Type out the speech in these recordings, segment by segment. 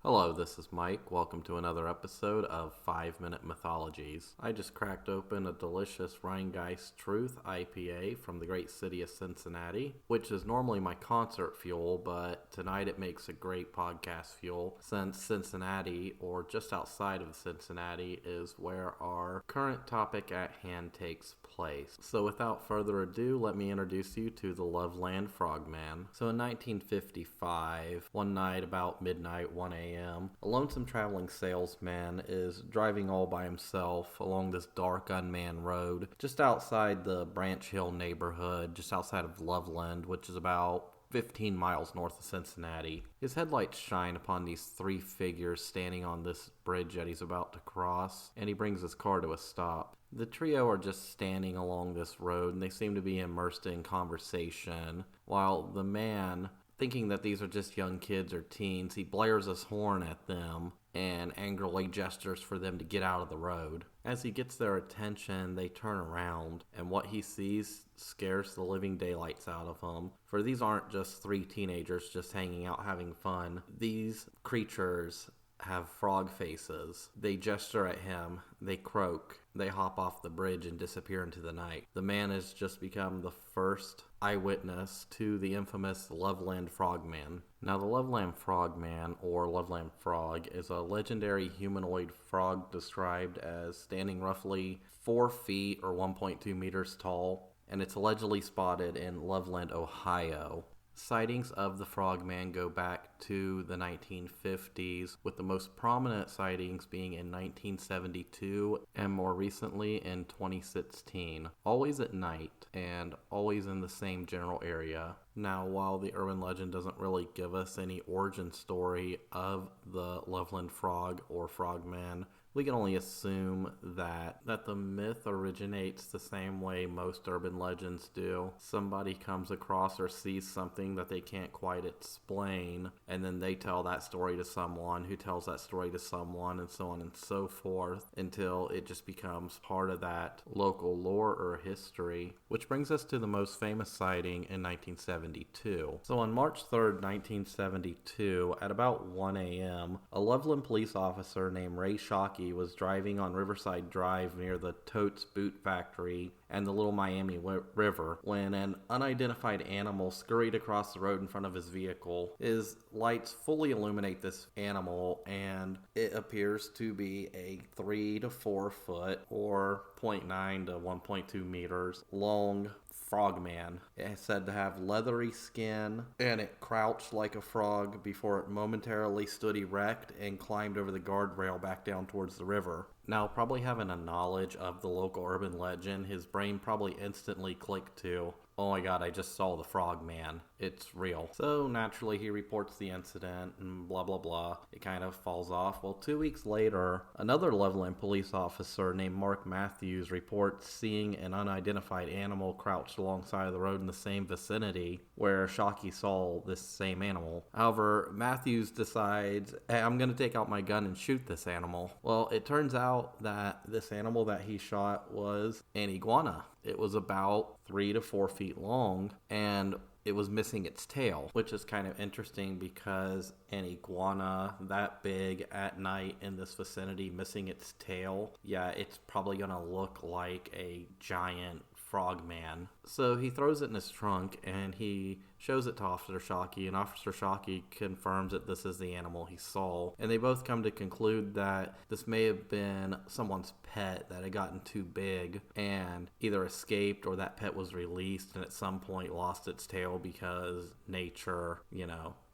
Hello, this is Mike. Welcome to another episode of 5 Minute Mythologies. I just cracked open a delicious Rheingeist Truth IPA from the great city of Cincinnati, which is normally my concert fuel, but tonight it makes a great podcast fuel since Cincinnati, or just outside of Cincinnati, is where our current topic at hand takes place. So without further ado, let me introduce you to the Loveland Frog Man. So in 1955, one night about midnight, 1 a.m., a lonesome traveling salesman is driving all by himself along this dark, unmanned road just outside the Branch Hill neighborhood, just outside of Loveland, which is about 15 miles north of Cincinnati. His headlights shine upon these three figures standing on this bridge that he's about to cross, and he brings his car to a stop. The trio are just standing along this road, and they seem to be immersed in conversation, while the man, thinking that these are just young kids or teens, he blares his horn at them and angrily gestures for them to get out of the road. As he gets their attention, they turn around, and what he sees scares the living daylights out of him. For these aren't just three teenagers just hanging out having fun. These creatures have frog faces. They gesture at him, they croak, they hop off the bridge and disappear into the night. The man has just become the first eyewitness to the infamous Loveland Frogman. Now, the Loveland Frogman, or Loveland Frog, is a legendary humanoid frog described as standing roughly 4 feet or 1.2 meters tall, and it's allegedly spotted in Loveland, Ohio. Sightings of the Frogman go back to the 1950s, with the most prominent sightings being in 1972 and more recently in 2016. Always at night and always in the same general area. Now, while the urban legend doesn't really give us any origin story of the Loveland Frog or Frogman, we can only assume that the myth originates the same way most urban legends do. Somebody comes across or sees something that they can't quite explain, and then they tell that story to someone who tells that story to someone, and so on and so forth, until it just becomes part of that local lore or history. Which brings us to the most famous sighting in 1972. So on March 3rd, 1972, at about 1 a.m., a Loveland police officer named Ray Shockey was driving on Riverside Drive near the Totes Boot Factory and the Little Miami River when an unidentified animal scurried across the road in front of his vehicle. His lights fully illuminate this animal, and it appears to be a 3 to 4 foot or 0.9 to 1.2 meters long frogman. It is said to have leathery skin, and it crouched like a frog before it momentarily stood erect and climbed over the guardrail back down towards the river. Now, probably having a knowledge of the local urban legend, his brain probably instantly clicked to, oh my god, I just saw the frogman. It's real. So naturally he reports the incident and blah blah blah. It kind of falls off. Well, 2 weeks later, another Loveland police officer named Mark Matthews reports seeing an unidentified animal crouched alongside of the road in the same vicinity where Shockey saw this same animal. However, Matthews decides, hey, I'm going to take out my gun and shoot this animal. Well, it turns out that this animal that he shot was an iguana. It was about 3 to 4 feet long, and it was missing its tail, which is kind of interesting because an iguana that big at night in this vicinity missing its tail, yeah, it's probably going to look like a giant frogman. So he throws it in his trunk and he shows it to Officer Shockey, and Officer Shockey confirms that this is the animal he saw. And they both come to conclude that this may have been someone's pet that had gotten too big and either escaped or that pet was released and at some point lost its tail because nature,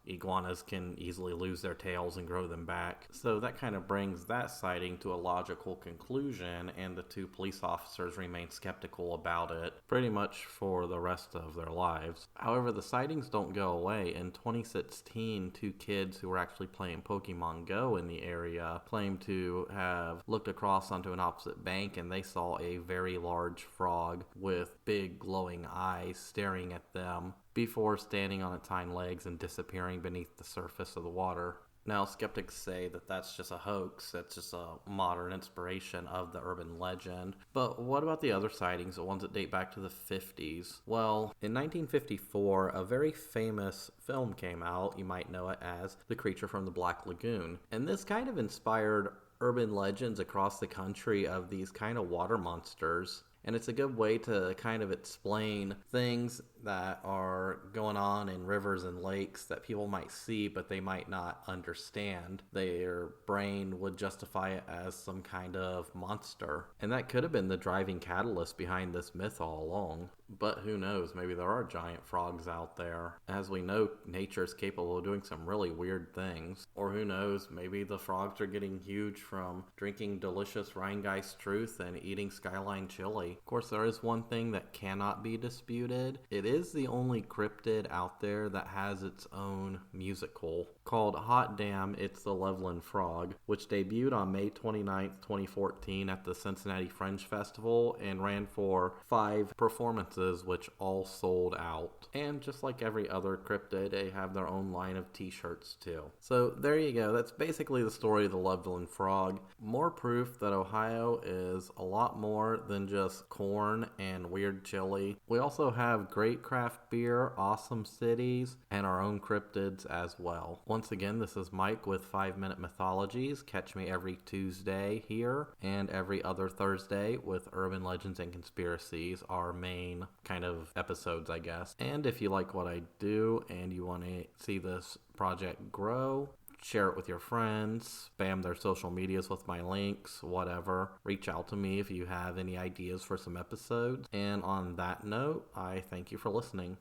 iguanas can easily lose their tails and grow them back. So that kind of brings that sighting to a logical conclusion, and the two police officers remain skeptical about it pretty much for the rest of their lives. However, the sightings don't go away. In 2016, 2 kids who were actually playing Pokemon Go in the area claimed to have looked across onto an opposite bank and they saw a very large frog with big glowing eyes staring at them before standing on its hind legs and disappearing beneath the surface of the water. Now, skeptics say that that's just a hoax, that's just a modern inspiration of the urban legend. But what about the other sightings, the ones that date back to the 50s? Well, in 1954, a very famous film came out. You might know it as The Creature from the Black Lagoon. And this kind of inspired urban legends across the country of these kind of water monsters. And it's a good way to kind of explain things that are going on in rivers and lakes that people might see, but they might not understand. Their brain would justify it as some kind of monster. And that could have been the driving catalyst behind this myth all along. But who knows, maybe there are giant frogs out there. As we know, nature is capable of doing some really weird things. Or who knows, maybe the frogs are getting huge from drinking delicious Rheingeist Truth and eating Skyline chili. Of course, there is one thing that cannot be disputed. It is the only cryptid out there that has its own musical. Called Hot Damn, It's the Loveland Frog, which debuted on May 29th, 2014 at the Cincinnati Fringe Festival and ran for 5 performances, which all sold out. And just like every other cryptid, they have their own line of t-shirts too. So there you go. That's basically the story of the Loveland Frog. More proof that Ohio is a lot more than just corn and weird chili. We also have great craft beer, awesome cities, and our own cryptids as well. Once again, this is Mike with 5 Minute Mythologies. Catch me every Tuesday here and every other Thursday with Urban Legends and Conspiracies, our main kind of episodes, I guess. And if you like what I do and you want to see this project grow, share it with your friends, spam their social medias with my links, whatever. Reach out to me if you have any ideas for some episodes. And on that note, I thank you for listening.